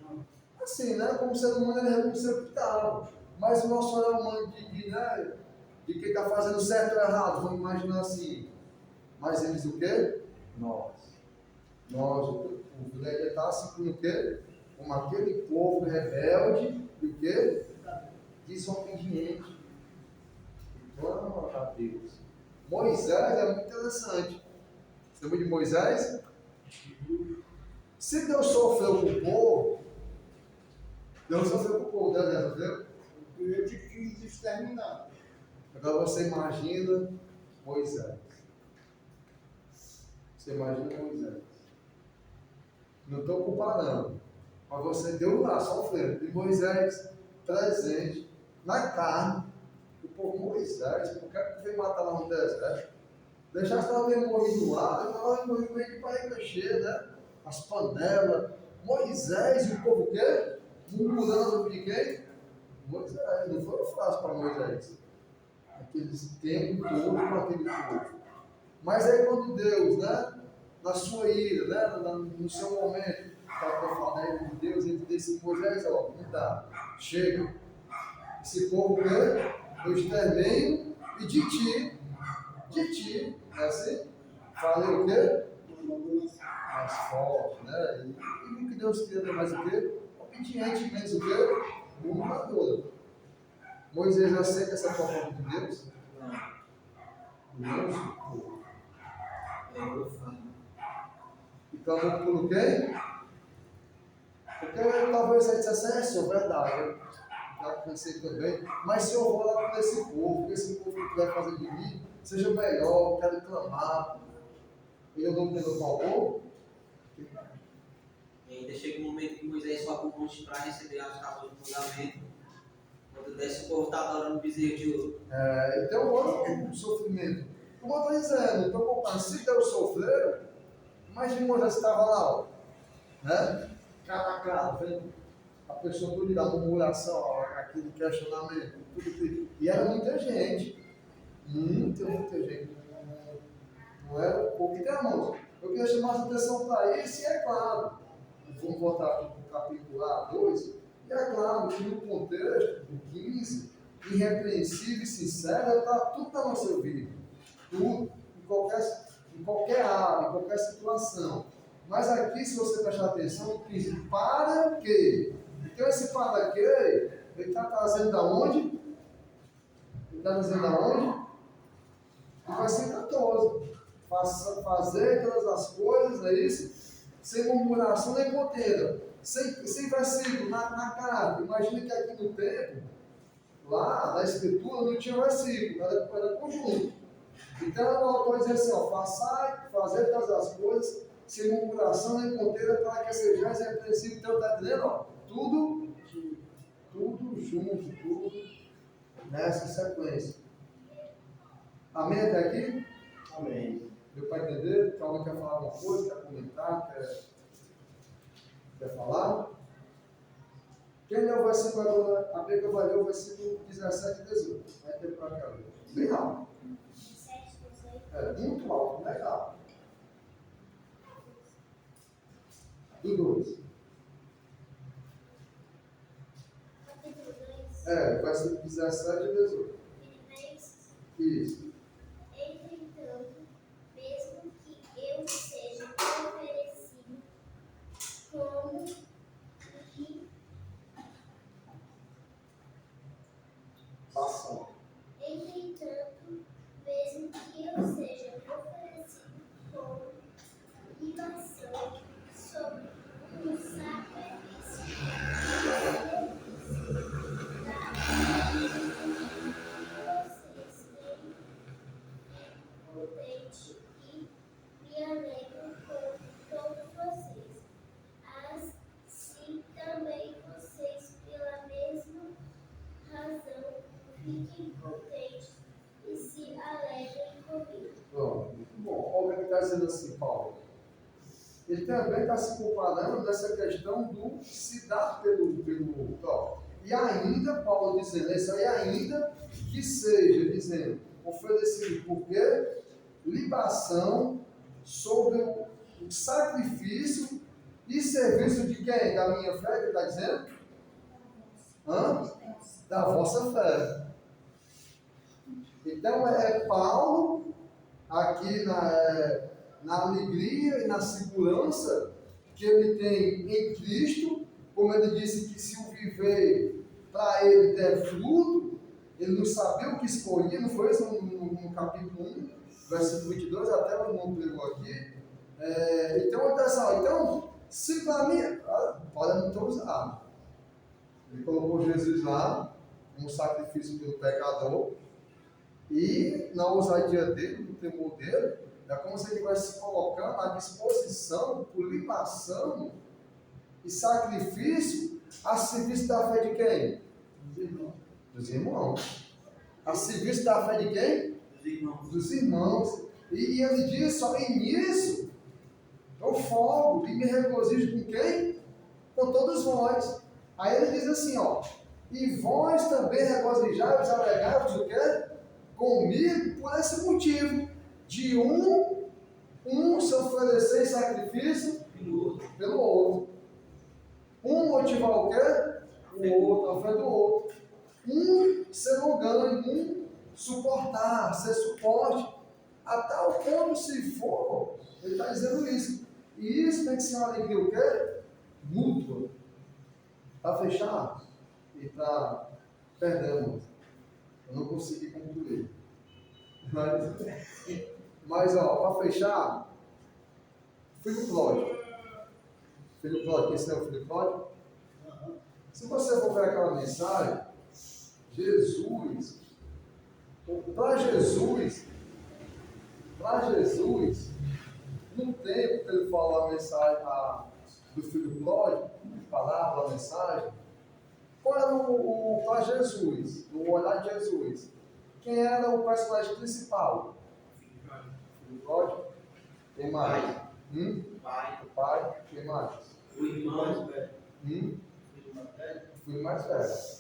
Não. Assim, né? Como ser humano, ele reconheceu que estava. Mas o nosso olhar humano de quem está fazendo certo ou errado, vamos imaginar assim. Mas eles o quê? Nós, o povo. Ele está assim como o quê? Como aquele povo rebelde e o quê? Desobediente. Clama a Deus. Moisés é muito interessante. Você lembra de Moisés? Se Deus sofreu com o povo, Deus sofreu com o povo, né? Entendeu? Eu te quis exterminar. Agora você imagina Moisés. Você imagina Moisés. Não estou comparando. Mas você deu lá, sofrendo. E Moisés presente na carne. O povo Moisés, por que veio matar lá no deserto? Deixasse ela ter morrido lá, ela morrido meio que para mexer, né? As panelas. Moisés e o povo o quê? Murmurando de quem? Moisés. Não foi fácil para Moisés. Aqueles tempos todo com aquele povo. Mas aí quando Deus, né? Na sua ira, né? No seu momento, para eu falar de Deus, ele disse: Moisés, ó, não dá. Chega. Esse povo quer eu extermino e de ti, é assim? Falei o quê? Mais forte, né? E o que Deus queria mais o quê? Obediente, menos o quê? Murmurador. Moisés aceita essa proposta de Deus? Não. E clamou por quem? Porque talvez ele dissesse: Senhor, verdade, eu já pensei também, mas se eu vou lá para esse povo, que esse povo que vai fazer de mim seja melhor, eu quero clamar, e eu não tenho qual povo? E ainda chega um momento que Moisés sobe o monte para receber as tábuas do fundamento. Quando desce, o povo está adorando bezerro de ouro. Então, olha o sofrimento. Como eu estou dizendo, então, comparando, se Deus sofreu, imagina Moisés estava lá, ó, né? Cara a cara, vendo a pessoa toda da murmuração, aquele questionamento, tudo. E era muita gente. Muita gente. Não era pouco. Então, irmãos, eu queria chamar a atenção para isso, e é claro, vamos voltar para o capítulo A2, e é claro que no contexto do 15, irrepreensível e sincero está tudo na nossa vida. Tudo, em qualquer área, em qualquer situação. Mas aqui, se você prestar atenção, diz: para quê? Então, esse para quê, ele está trazendo da onde? Ele está trazendo da onde? Do versículo 14. Fazer todas as coisas, é isso? Sem murmuração nem contenda. Sem versículo, na cara. Imagina que aqui no tempo, lá na escritura, não tinha versículo, era conjunto. Então o autor diz assim: ó, fazer todas as coisas sem murmuração nem contenda, para que sejais repreensíveis. Então está entendendo? Ó, tudo junto, tudo nessa sequência. Amém até aqui? Amém. Deu para entender? Que alguém quer falar alguma coisa, quer comentar, quer falar? Quem leu o versículo agora, a Bíblia vai ler o versículo 17 e 18. Vai ter para cá. Bem rápido. Muito alto, não é rápido. Do 2. Versículo 17 e 18. Isso. Entretanto, mesmo que eu seja oferecido como Passando. Entretanto, mesmo que eu seja oferecido como libação sobre um sacrifício vocês têm contente e me alegro com todos vocês. As está dizendo assim, Paulo? Ele também está se comparando dessa questão do se dar pelo próprio. E ainda, Paulo dizendo, isso aí ainda que seja, dizendo, oferecido por quê? Libação sobre o sacrifício e serviço de quem? Da minha fé, que ele está dizendo? Hã? Da vossa fé. Então, Paulo, aqui na alegria e na segurança que ele tem em Cristo, como ele disse que se o viver para ele der fruto, ele não sabia o que escolher, não foi isso no capítulo 1, versículo 22, até o irmão pegou aqui. Então, então, se para mim, olha, não estou usando. Ele colocou Jesus lá, um sacrifício pelo pecador, e na ousadia dele, no temor dele, é como se ele vai se colocando à disposição por libação e sacrifício a serviço da fé de quem? Dos irmãos. A serviço da fé de quem? Dos irmãos. E ele diz, só e nisso eu folgo e me regozijo com quem? Com todos vós. Aí ele diz assim, ó, e vós também regozijai-vos, alegrai-vos o quê? Comigo por esse motivo, de um se oferecer em sacrifício pelo outro. Um motivar o quê? O outro, a fé do outro. Um ser um ganho, um suportar, ser suporte, a tal ponto se for, ele está dizendo isso. E isso tem que ser uma alegria o quê? Mútua. Para fechar e para perdão, eu não consegui concluir. Mas ó, para fechar, filho pródigo. Filho pródigo, esse não é o filho pródigo? Se você for ver aquela mensagem, para Jesus, no tempo que ele falou a mensagem do filho pródigo, a palavra, a mensagem, qual era para Jesus, no olhar de Jesus? Quem era o personagem principal? Filho pródigo? Quem mais? O pai. Quem mais? O irmão. O filho mais velho.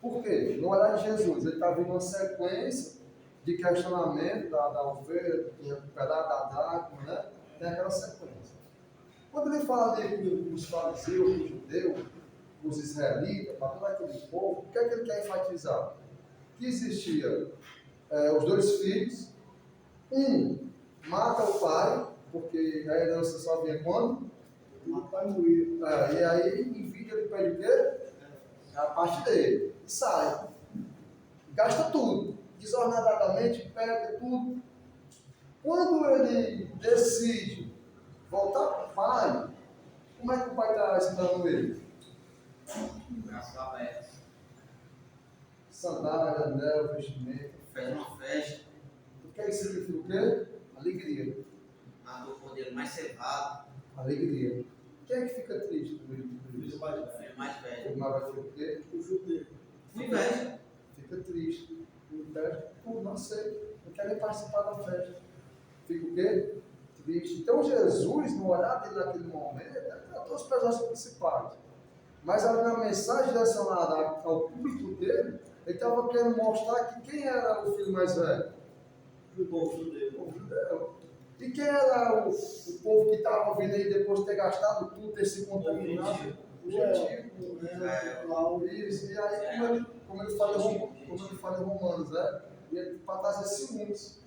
Por quê? No olhar de Jesus, ele está vendo uma sequência de questionamento da ovelha, de recuperar da dracma, né? Tem aquela sequência. Quando ele fala ali com os fariseus, com os judeus, com os israelitas, para todo aquele povo, o que é que ele quer enfatizar? Que existia os dois filhos, um mata o pai, porque a herança só vinha quando? O pai morreu. E aí, em vida, ele pede o quê? A parte dele. E sai. Gasta tudo. Desordenadamente, pega tudo. Quando ele decide voltar para o pai, como é que o pai está ensinando ele? Braço aberto. Sandália, anel, vestimento. Fez uma festa. O que é isso significa o quê? Alegria. Matou o cordeiro mais cevado. Alegria. Quem é que fica triste com isso? Filho mais velho. O mais velho fica o quê? O judeu. Inveja. Fica triste. Inveja. Não sei. Não quer nem participar da festa. Fica o quê? Triste. Então Jesus, no olhar dele naquele momento, tratou os personagens principais. Mas ali na mensagem direcionada ao público dele, ele estava querendo mostrar que quem era o filho mais velho? O povo judeu. O judeu. E quem era o povo que estava ouvindo aí depois de ter gastado tudo, ter se contaminado? O gentil. Isso. E aí, como ele fala em Romanos, né? E ele para trazer ciúmes.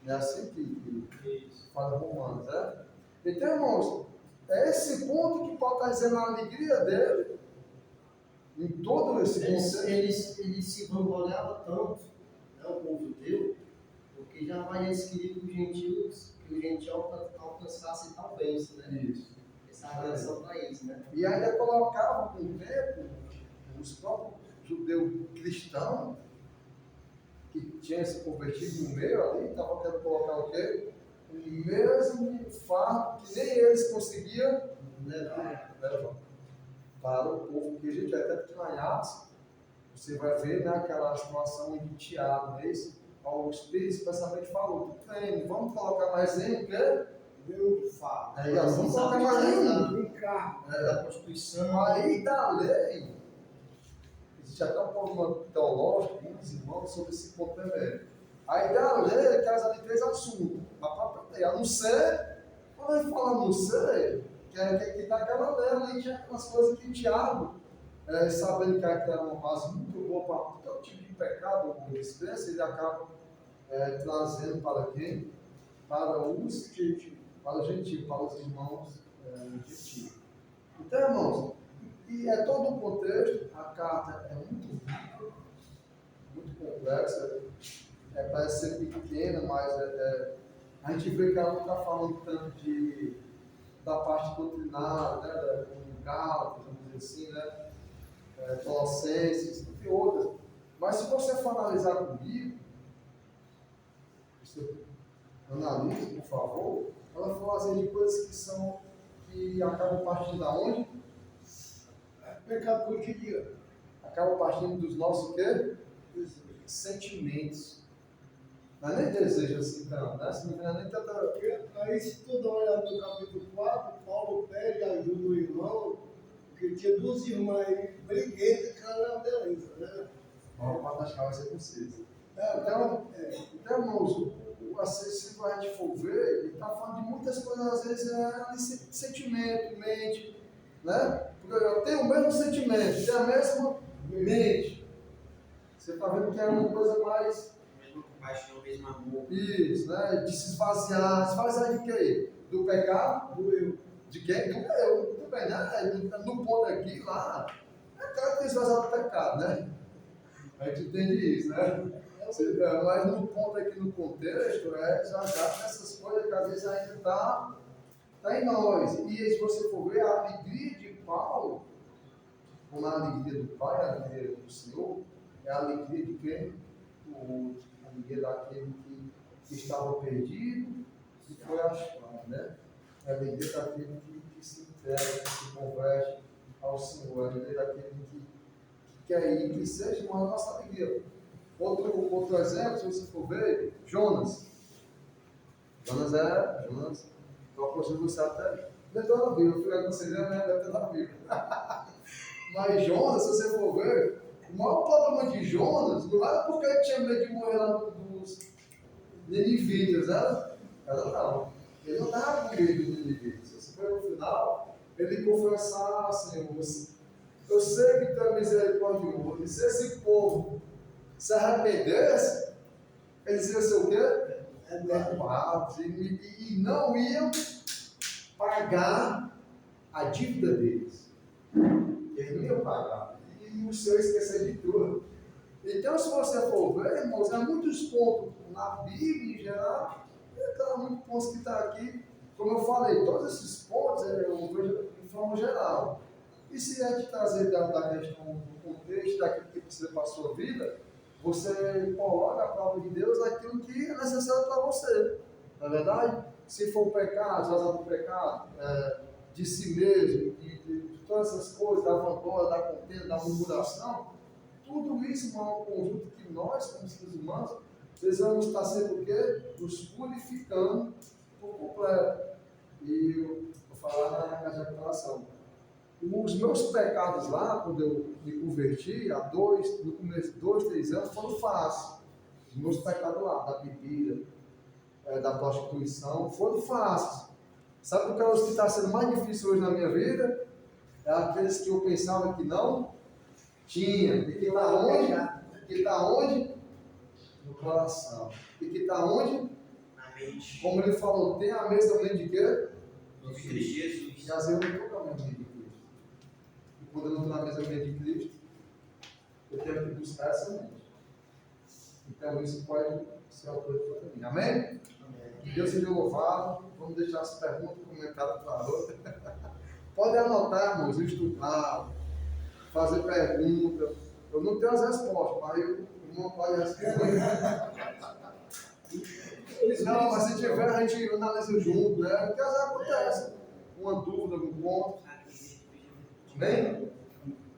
É assim que fala em Romanos, né? Então, irmãos, é esse ponto que Paulo está dizendo a alegria dele, em todo esse conceito. Ele se vangloriava tanto, né, o povo judeu, porque jamais queria que o gentil alcançasse tal bênção, né? Isso. Essa relação para isso, né? E ainda colocava com o tempo os próprios judeus cristãos que tinham se convertido no meio ali, estavam querendo colocar o quê? O mesmo fardo que nem eles conseguiam levar para o povo, que a gente até que lá em Atos, você vai ver, né, aquela situação de Tiago, não é isso? o Espírito expressamente falou, tudo bem, vamos colocar mais em quê? Deus fala. Aí, ó, vamos colocar mais em Em carro. Da Constituição. aí da lei, existe até um problema teológico, muitos irmãos, sobre esse ponto também. Aí da lei casa de 3 assuntos, a própria lei, a não ser, quando ele fala não ser, que está aquela lei ali, já aquelas coisas que Tiago, sabendo que era uma base muito boa para todo tipo de pecado ou descrença, ele acaba trazendo para quem? Para os gentios, para os irmãos gentios. Então, irmãos, e é todo um contexto, a carta é muito rica, muito complexa, parece ser pequena, mas a gente vê que ela não está falando tanto da parte doutrinária, né, como Gálatas, vamos dizer assim, né, Colossenses, e outras. Mas se você for analisar comigo, você analise, por favor, ela fala assim, de coisas que acabam partindo da onde? Pecado cotidiano. Acabam partindo dos nossos quê? Sentimentos. Não é nem desejo assim, não, né? Não é nem tanta... Aí, se tu dá uma olhada no capítulo 4, Paulo pede ajuda do irmão, porque tinha 2 irmãs briguentas, que era uma beleza, né? Vamos matar as cabeças com vocês. Então, irmãos, se a gente for ver, ele está falando de muitas coisas, às vezes, sentimento, mente, né? Porque eu tenho o mesmo sentimento, tenho a mesma mente. Você está vendo que é uma coisa mais... Mesma compaixão, mesmo amor. Isso, né? De se esvaziar. Esvaziar de quê? Do pecado? Do eu. De quem? Do eu. Tudo bem, né? No ponto aqui, lá, é claro que tem esvaziar do pecado, né? A gente entende isso, né? Mas no ponto aqui, no contexto, esvaziar dessas coisas que às vezes ainda está em nós. E se você for ver, a alegria de Paulo, como a alegria do Pai, a alegria do Senhor, é a alegria de quem? A alegria daquele que estava perdido e foi achado, né? É a alegria daquele que se entrega, que se converte ao Senhor, a alegria daquele que quer ir, que seja uma nossa alegria. Outro exemplo, se você for ver, Jonas, eu aposto que você até deve ter na Bíblia, eu fui aconselhando, né? Deve ter na Bíblia. Mas Jonas, se você for ver, o maior problema de Jonas não era porque ele tinha medo de morrer lá dos ninivitas, né? Não. Ele não estava com medo dos ninivitas. Se você for no final, ele confessar, Senhor, eu sei que tu é misericordioso, e se esse povo se arrependesse, eles iam ser o quê? Perdoados, e não iam pagar a dívida deles. Eles não iam pagar. E o Senhor esquecer de tudo. Então, se você for ver, irmãos, há muitos pontos na Bíblia em geral, há muitos pontos que estão aqui. Como eu falei, todos esses pontos eu vejo de forma geral. E se a gente trazer da questão do contexto, daquilo que precisa para a sua vida, você coloca a palavra de Deus naquilo que é necessário para você. Na verdade, se for o pecado, vazar do pecado, de si mesmo, de todas essas coisas, da vanglória, da contenda, da murmuração, tudo isso é um conjunto que nós, como seres humanos, precisamos estar sempre o quê? Nos purificando por completo. E eu vou falar na casa de recuperação. Os meus pecados lá, quando eu me converti, no começo de 2, 3 anos, foram fáceis. Os meus pecados lá, da bebida, da prostituição, foram fáceis. Sabe o que está sendo mais difícil hoje na minha vida? É aqueles que eu pensava que não tinha. E que está onde? Que está onde? No coração. E que está onde? Na mente. Como ele falou, tem a mesa também de quê? De Cristo Jesus. E às vezes eu não estou com a mente de Cristo. E quando eu não estou na mesa de Cristo, eu tenho que buscar essa mente. Então isso pode ser autorizado para mim. Amém? Que Deus seja louvado. Vamos deixar as perguntas e comentários para a outra. Pode anotar, irmãos, estudar, fazer perguntas. Eu não tenho as respostas, mas o irmão pode responder. Não, mas se tiver, a gente analisa junto, né? Porque às vezes acontece. Uma dúvida, um ponto. Amém?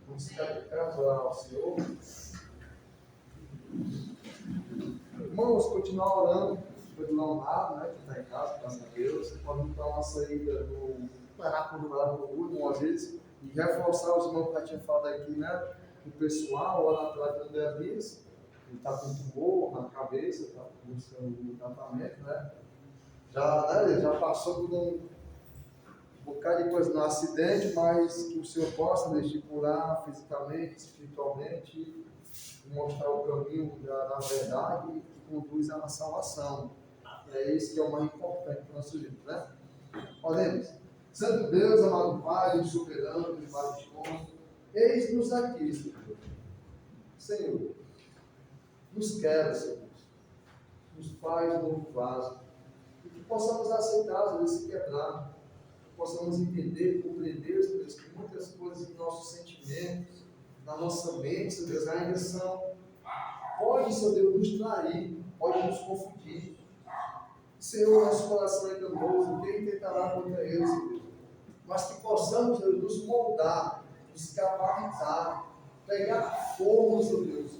Vamos ficar ao Senhor. Irmãos, continuar orando pelo Leonardo, né, que está em casa, graças a Deus. Pode dar uma saída no Paracudo, uma vez, e reforçar os irmãos que já tinham falado aqui, né? O pessoal, lá atrás do André Dias, ele está com tumor na cabeça, está buscando um tratamento, né? Ele já passou por um bocado de coisa no acidente, mas que o Senhor possa curar fisicamente, espiritualmente, mostrar o caminho da verdade que conduz à salvação. É isso que é o mais importante para o nosso vida, né? Oremos. Santo Deus, amado Pai, soberano, de vários pontos, eis-nos aqui, Senhor. Senhor, nos quebra, Senhor. Nos faz novo vaso. E que possamos aceitar, às vezes, se quebrar. Que possamos entender, compreender, Senhor Deus, que muitas coisas em nossos sentimentos, na nossa mente, Senhor Deus, ainda pode, Senhor Deus, nos trair, pode nos confundir. Senhor, nosso coração é enganoso, quem tentará contra ele, Senhor? Mas que possamos, Deus, nos moldar, nos capacitar, pegar fogo, Senhor Deus,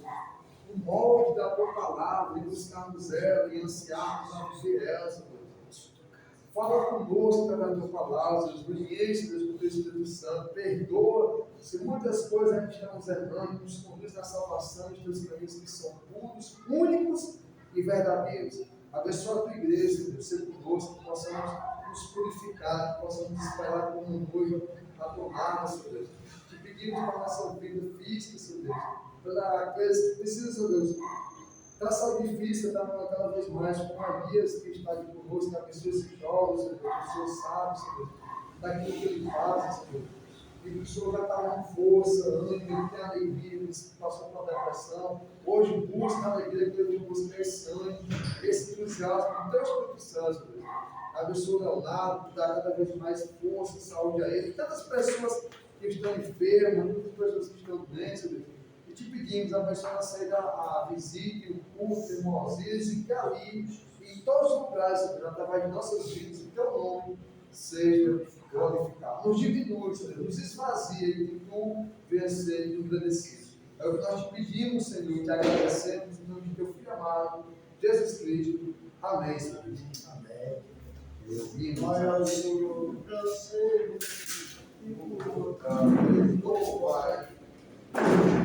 o molde da tua palavra, e buscarmos ela e ansiarmos a viver ela, Senhor Deus. Fala conosco através da tua palavra, Deus, nos enche, Deus, com o teu Espírito Santo, perdoa se muitas coisas a gente estamos errando, nos conduz na salvação dos teus caminhos que são puros, únicos e verdadeiros. Abençoa a tua igreja, Deus, seja conosco, que possamos nos purificar, que possamos esperar como um noivo a tomar, Senhor Deus. Te pedimos para a nossa vida física, Senhor Deus, para aqueles que precisam, Senhor Deus, para a saúde física, cada vez mais, com a Elias que está aqui conosco, que abençoe esse jovem, Senhor Deus, que o Senhor sabe, Senhor Deus, daquilo que ele faz, Senhor. E que o Senhor já está com força, ânimo, ele tem alegria, ele passou por uma depressão. Hoje busca a alegria que ele busca esse ânimo, esse entusiasmo do teu Espírito Santo, Deus. Abençoe o Leonardo, dá cada vez mais força e saúde a ele. Tantas pessoas que estão enfermas, muitas pessoas que estão doentes, Deus. E te pedimos, abençoe a saída, a visita, o culto, irmãozinhos, e que ali, em todos os lugares, Senhor, através de nossas vidas, o teu nome seja glorificado. Nos diminui, Senhor, nos esvazia e que tu venha ser engrandecido. É o que nós te pedimos, Senhor, e te agradecemos em nome de teu Filho amado, Jesus Cristo. Amém, Senhor. Amém. Vai ao Senhor para sempre e Pai.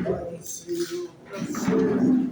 Vai ao Senhor para sempre.